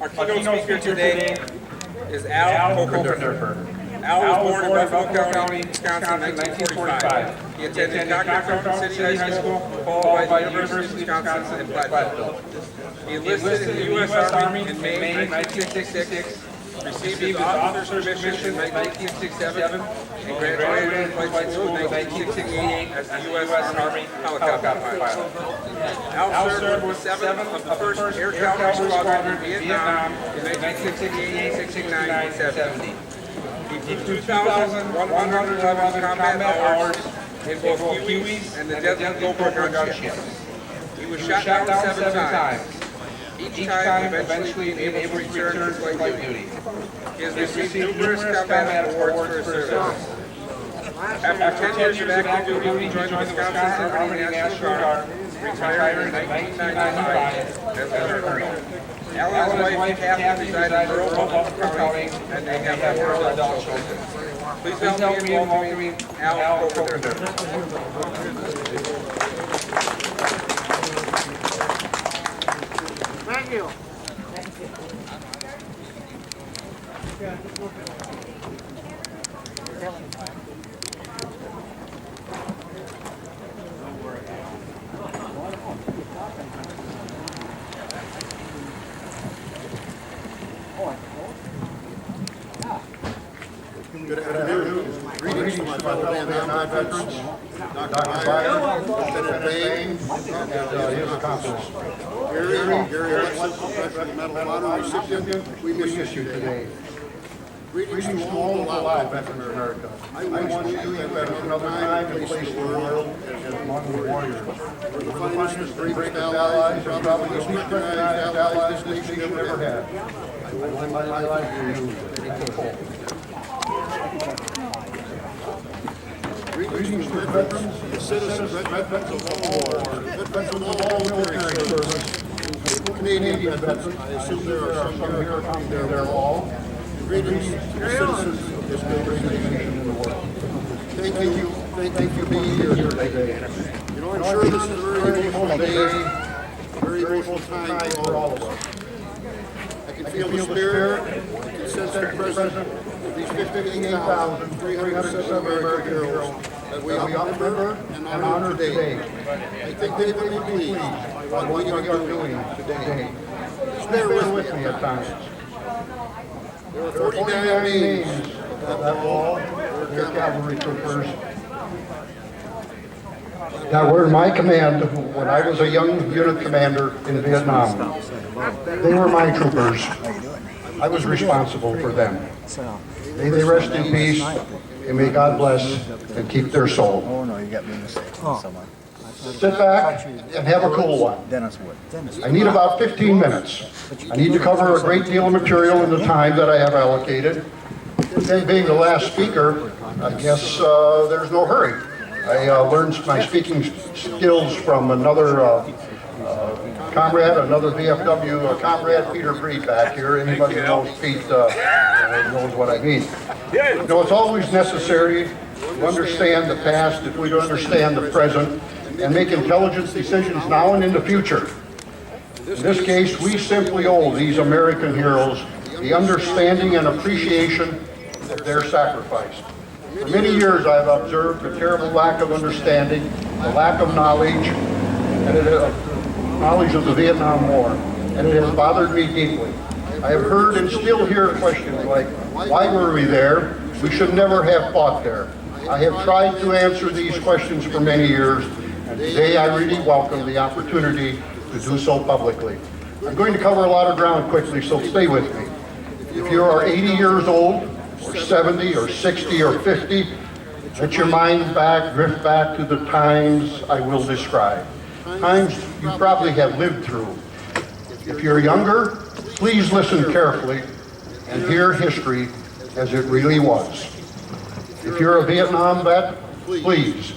Our keynote speaker today is Allen Kochenderfer. Al was born in Buffalo County, Wisconsin in 1945. He attended Cochran City High School, followed by the University of Wisconsin in Platteville. He enlisted in the U.S. Army in May 1966, received his officer's commission in 1967, and graduated in Flight School in 1968 as the U.S. Army helicopter pilot. Al served with 7 of the 1st Air Cavalry Squadron in Vietnam in 1968, 69, and 70. He did 2,111 combat hours in both Hueys and the Desert Cobra gunships. He was shot down 7 times, each time eventually able to return to flight duty. He has received numerous combat awards for his service. After 10 years of active duty, he joined the Wisconsin Army National Guard, retiring in 1995 as a colonel. Allen and his wife, Kathy, reside in rural Buffalo County, and they have 4 adult children. Please help me in welcoming Allen Kochenderfer. Thank you. Good afternoon. Greetings to my fellow Vietnam veterans, Dr. Meyer, Lieutenant Bain, and his accomplice. Gary Alexis, Professional Medal of Honor recipient, we miss you today. Greetings to all alive veterans of America. I want you to have another time and place in the world as among the warriors. We're the finest, bravest allies, and probably the most recognized allies this nation ever had. I will lend my life to you. Greetings to veterans, citizens, veterans of all wars, veterans of all military service, Canadian veterans. I assume there are some here, they're all. Greetings to the citizens of this great nation in the world. Thank you for being here today. You know, I'm sure this is a very emotional day, very emotional time for all of us. I can feel the spirit, I can sense the presence of these 15,307 American heroes that we remember and honor today. I think they will be pleased by what we are doing today. Just bear with me at times. There are 49 names of that wall. They're cavalry troopers that were in my command when I was a young unit commander in Vietnam. They were my troopers. I was responsible for them. May they rest in peace, and may God bless and keep their soul. Oh no, you got me mistaken. Someone. Sit back and have a cool one. Dennis Wood. I need about 15 minutes. I need to cover a great deal of material in the time that I have allocated. And being the last speaker, I guess there's no hurry. I learned my speaking skills from another comrade, another VFW comrade, Peter Breed back here. Anybody who knows Pete knows what I mean. You know, it's always necessary to understand the past if we don't understand the present and make intelligent decisions now and in the future. In this case, we simply owe these American heroes the understanding and appreciation of their sacrifice. For many years, I've observed a terrible lack of understanding, a lack of knowledge, and knowledge of the Vietnam War, and it has bothered me deeply. I have heard and still hear questions like, why were we there? We should never have fought there. I have tried to answer these questions for many years, and today I really welcome the opportunity to do so publicly. I'm going to cover a lot of ground quickly, so stay with me. If you are 80 years old, or 70, or 60, or 50, let your mind drift back to the times I will describe. Times you probably have lived through. If you're younger, please listen carefully and hear history as it really was. If you're a Vietnam vet, please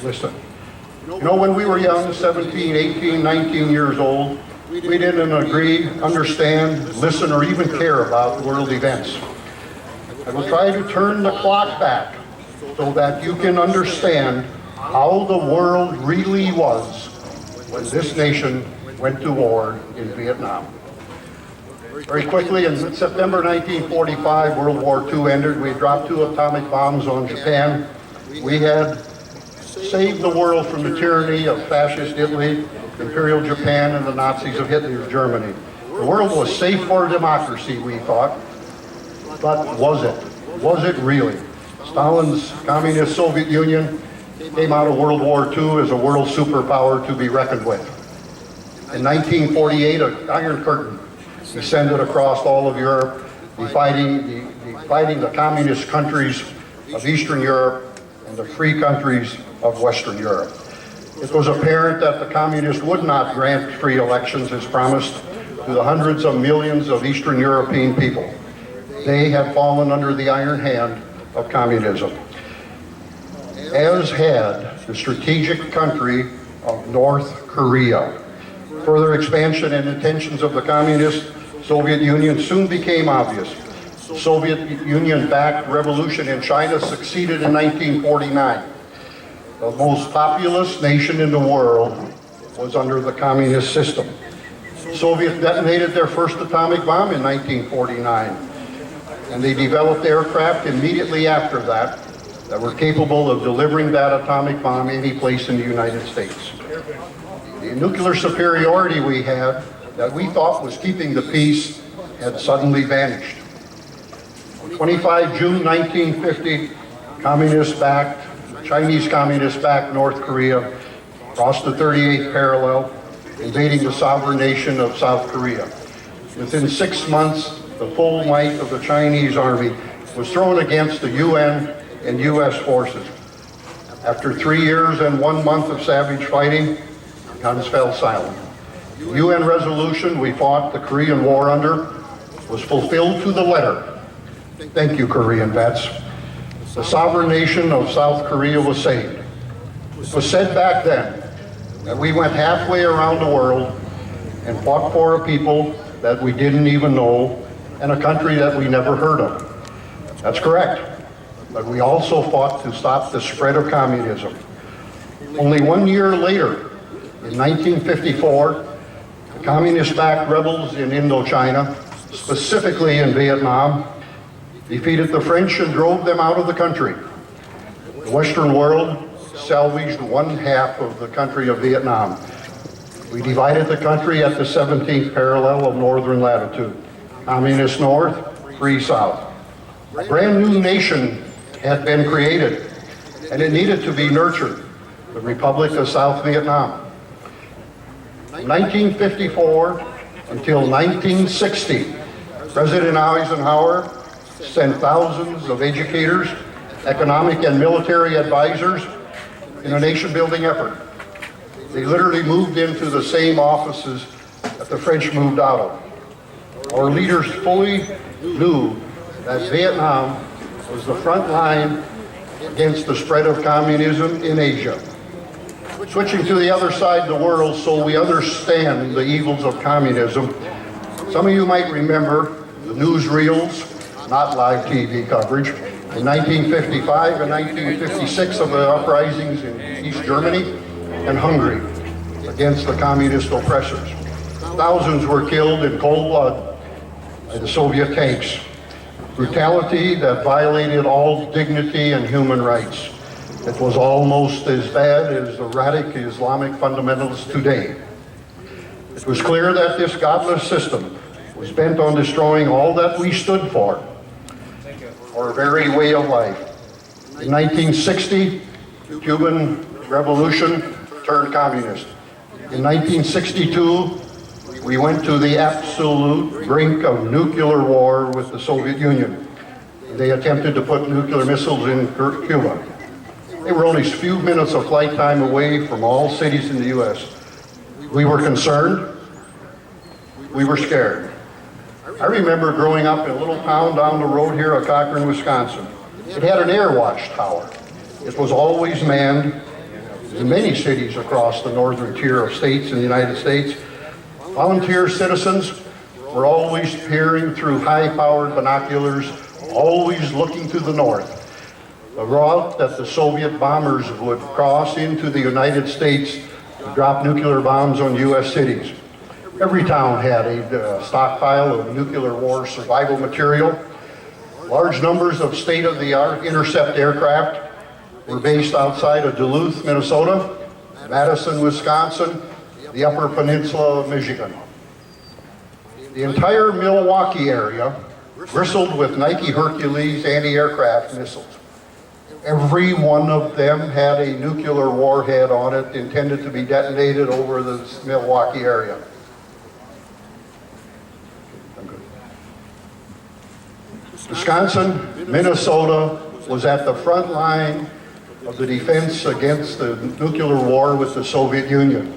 listen. You know, when we were young, 17, 18, 19 years old, we didn't agree, understand, listen, or even care about world events. I will try to turn the clock back so that you can understand how the world really was when this nation went to war in Vietnam. Very quickly, in September 1945, World War II ended. We dropped 2 atomic bombs on Japan. We had saved the world from the tyranny of fascist Italy, Imperial Japan, and the Nazis of Hitler's Germany. The world was safe for democracy, we thought. But was it? Was it really? Stalin's communist Soviet Union came out of World War II as a world superpower to be reckoned with. In 1948, an Iron Curtain descended across all of Europe, dividing the communist countries of Eastern Europe and the free countries of Western Europe. It was apparent that the communists would not grant free elections as promised to the hundreds of millions of Eastern European people. They had fallen under the iron hand of communism, as had the strategic country of North Korea. Further expansion and intentions of the communist Soviet Union soon became obvious. The Soviet Union-backed revolution in China succeeded in 1949. The most populous nation in the world was under the communist system. The Soviets detonated their first atomic bomb in 1949, and they developed aircraft immediately after that were capable of delivering that atomic bomb any place in the United States. The nuclear superiority we had, that we thought was keeping the peace, had suddenly vanished. On 25 June 1950, Chinese communist-backed North Korea crossed the 38th parallel, invading the sovereign nation of South Korea. Within 6 months, the full might of the Chinese army was thrown against the UN and US forces. After 3 years and 1 month of savage fighting, guns fell silent. The UN resolution we fought the Korean War under was fulfilled to the letter. Thank you, Korean vets. The sovereign nation of South Korea was saved. It was said back then that we went halfway around the world and fought for a people that we didn't even know and a country that we never heard of. That's correct. But we also fought to stop the spread of communism. Only 1 year later, in 1954, the communist-backed rebels in Indochina, specifically in Vietnam, defeated the French and drove them out of the country. The Western world salvaged 1/2 of the country of Vietnam. We divided the country at the 17th parallel of northern latitude. Communist north, free south. A brand new nation had been created, and it needed to be nurtured, the Republic of South Vietnam. From 1954 until 1960, President Eisenhower sent thousands of educators, economic and military advisors in a nation-building effort. They literally moved into the same offices that the French moved out of. Our leaders fully knew that Vietnam was the front line against the spread of communism in Asia. Switching to the other side of the world so we understand the evils of communism, some of you might remember the newsreels, not live TV coverage, in 1955 and 1956 of the uprisings in East Germany and Hungary against the communist oppressors. Thousands were killed in cold blood by the Soviet tanks. Brutality that violated all dignity and human rights. It was almost as bad as the radical Islamic fundamentalists today. It was clear that this godless system was bent on destroying all that we stood for, our very way of life. In 1960, the Cuban Revolution turned communist. In 1962, we went to the absolute brink of nuclear war with the Soviet Union. They attempted to put nuclear missiles in Cuba. They were only a few minutes of flight time away from all cities in the U.S. We were concerned. We were scared. I remember growing up in a little town down the road here at Cochran, Wisconsin. It had an air watch tower. It was always manned. In many cities across the northern tier of states in the United States, volunteer citizens were always peering through high-powered binoculars, always looking to the north. The route that the Soviet bombers would cross into the United States to drop nuclear bombs on U.S. cities. Every town had a stockpile of nuclear war survival material. Large numbers of state-of-the-art intercept aircraft were based outside of Duluth, Minnesota, Madison, Wisconsin, the Upper Peninsula of Michigan. The entire Milwaukee area bristled with Nike Hercules anti-aircraft missiles. Every one of them had a nuclear warhead on it intended to be detonated over the Milwaukee area. Wisconsin, Minnesota was at the front line of the defense against the nuclear war with the Soviet Union.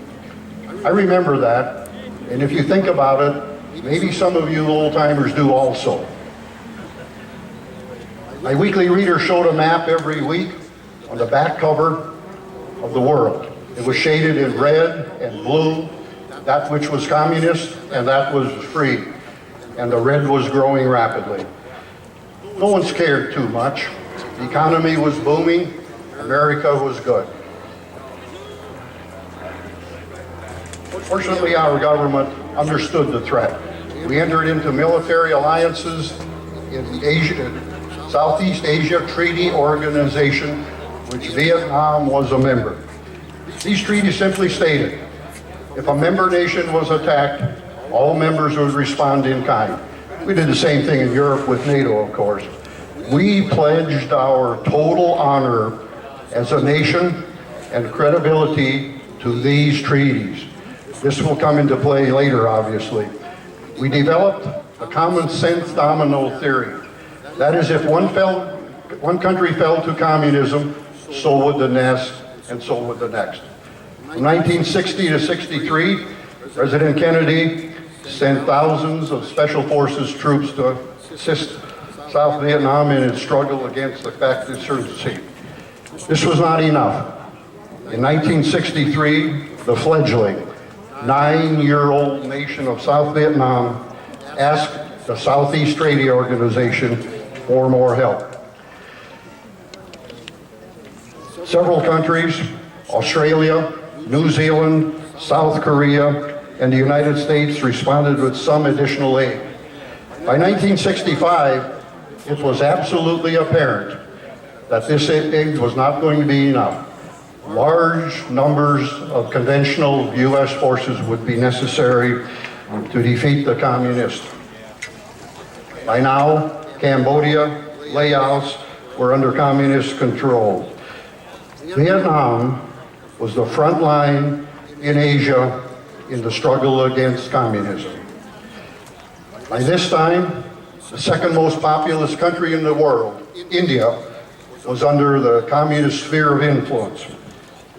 I remember that, and if you think about it, maybe some of you old-timers do also. My weekly reader showed a map every week on the back cover of the world. It was shaded in red and blue, that which was communist and that was free, and the red was growing rapidly. No one's cared too much. The economy was booming, America was good. Fortunately, our government understood the threat. We entered into military alliances in the Southeast Asia Treaty Organization, which Vietnam was a member. These treaties simply stated, if a member nation was attacked, all members would respond in kind. We did the same thing in Europe with NATO, of course. We pledged our total honor as a nation and credibility to these treaties. This will come into play later, obviously. We developed a common sense domino theory. That is, if one country fell to communism, so would the next, and so would the next. From 1960 to 63, President Kennedy sent thousands of Special Forces troops to assist South Vietnam in its struggle against the fact insurgency. This was not enough. In 1963, the fledgling 9-year-old nation of South Vietnam asked the Southeast Treaty Organization for more help. Several countries, Australia, New Zealand, South Korea, and the United States responded with some additional aid. By 1965, it was absolutely apparent that this aid was not going to be enough. Large numbers of conventional U.S. forces would be necessary to defeat the communists. By now, Cambodia, Laos were under communist control. Vietnam was the front line in Asia in the struggle against communism. By this time, the second most populous country in the world, India, was under the communist sphere of influence.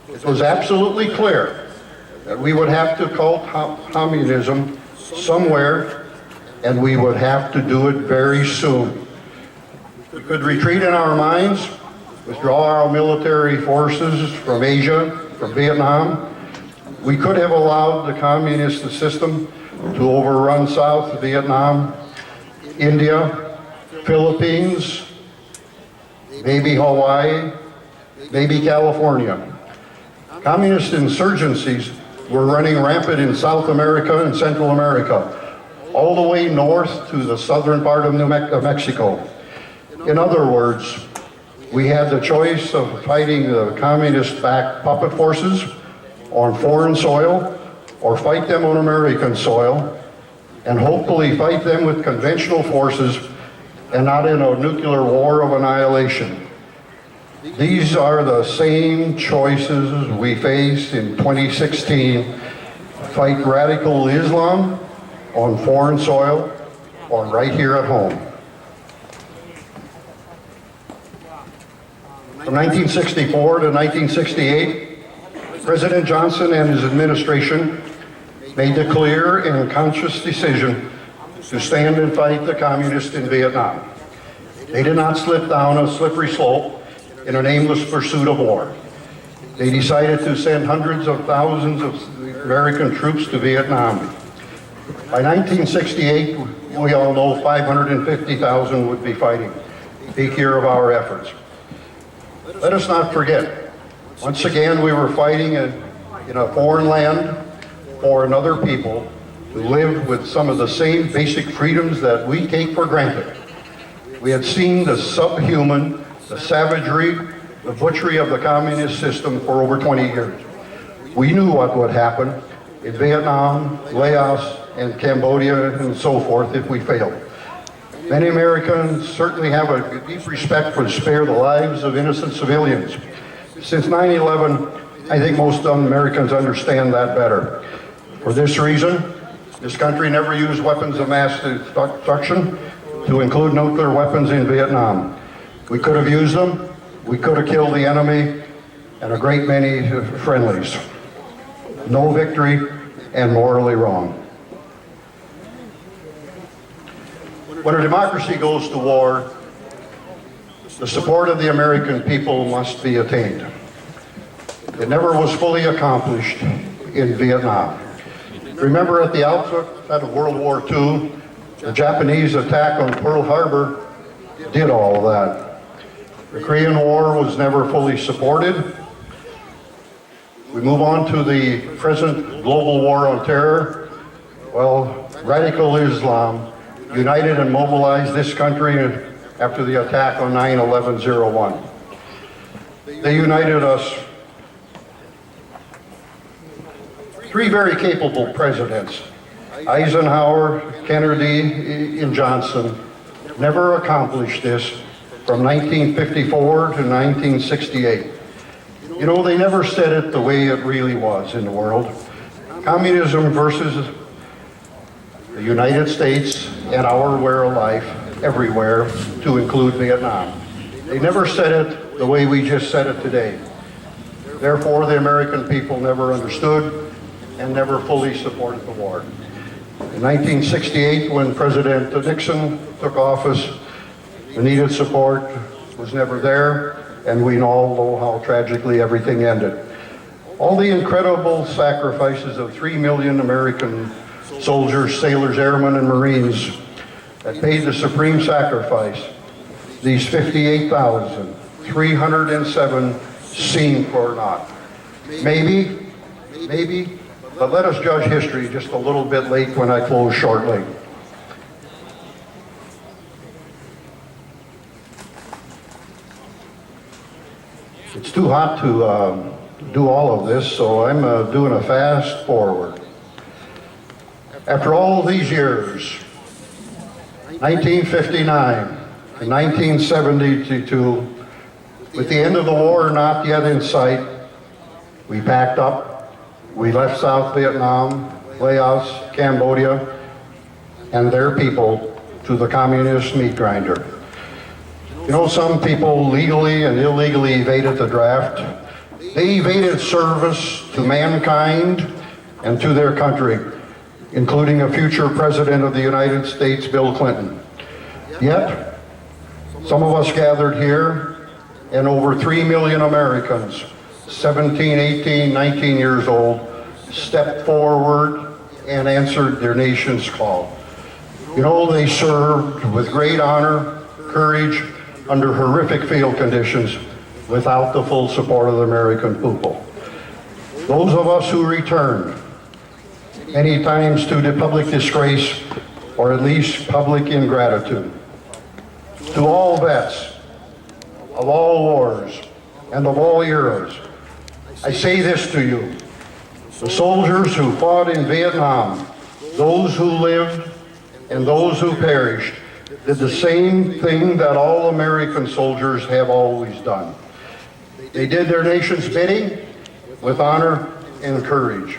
It was absolutely clear that we would have to call communism somewhere, and we would have to do it very soon. We could retreat in our minds, withdraw our military forces from Asia, from Vietnam. We could have allowed the communist system to overrun South Vietnam, India, Philippines, maybe Hawaii, maybe California. Communist insurgencies were running rampant in South America and Central America, all the way north to the southern part of Mexico. In other words, we had the choice of fighting the communist-backed puppet forces on foreign soil, or fight them on American soil, and hopefully fight them with conventional forces and not in a nuclear war of annihilation. These are the same choices we face in 2016. Fight radical Islam on foreign soil or right here at home. From 1964 to 1968, President Johnson and his administration made the clear and conscious decision to stand and fight the communists in Vietnam. They did not slip down a slippery slope in an aimless pursuit of war. They decided to send hundreds of thousands of American troops to Vietnam. By 1968, we all know 550,000 would be fighting. Peak year of our efforts. Let us not forget, once again we were fighting in a foreign land for another people to live with some of the same basic freedoms that we take for granted. We had seen the subhuman, the savagery, the butchery of the communist system for over 20 years. We knew what would happen in Vietnam, Laos, and Cambodia, and so forth if we failed. Many Americans certainly have a deep respect for spare the lives of innocent civilians. Since 9/11, I think most Americans understand that better. For this reason, this country never used weapons of mass destruction, to include nuclear weapons in Vietnam. We could have used them, we could have killed the enemy, and a great many friendlies. No victory and morally wrong. When a democracy goes to war, the support of the American people must be attained. It never was fully accomplished in Vietnam. Remember, at the outset of World War II, the Japanese attack on Pearl Harbor did all of that. The Korean War was never fully supported. We move on to the present global war on terror. Well, radical Islam united and mobilized this country after the attack on 9/11/01. They united us. Three very capable presidents, Eisenhower, Kennedy, and Johnson, never accomplished this from 1954 to 1968. You know, they never said it the way it really was in the world. Communism versus the United States and our way of life everywhere, to include Vietnam. They never said it the way we just said it today. Therefore, the American people never understood and never fully supported the war. In 1968, when President Nixon took office, the needed support was never there, and we all know how tragically everything ended. All the incredible sacrifices of 3 million American soldiers, sailors, airmen, and Marines that paid the supreme sacrifice, these 58,307 seem for naught. Maybe, but let us judge history just a little bit late when I close shortly. It's too hot to do all of this, so I'm doing a fast forward. After all these years, 1959 to 1972, with the end of the war not yet in sight, we packed up, we left South Vietnam, Laos, Cambodia, and their people to the communist meat grinder. You know, some people legally and illegally evaded the draft. They evaded service to mankind and to their country, including a future president of the United States, Bill Clinton. Yet, some of us gathered here, and over 3 million Americans, 17, 18, 19 years old, stepped forward and answered their nation's call. You know, they served with great honor, courage, under horrific field conditions, without the full support of the American people. Those of us who returned, many times to the public disgrace, or at least public ingratitude. To all vets of all wars and of all eras, I say this to you: the soldiers who fought in Vietnam, those who lived and those who perished, did the same thing that all American soldiers have always done. They did their nation's bidding with honor and courage.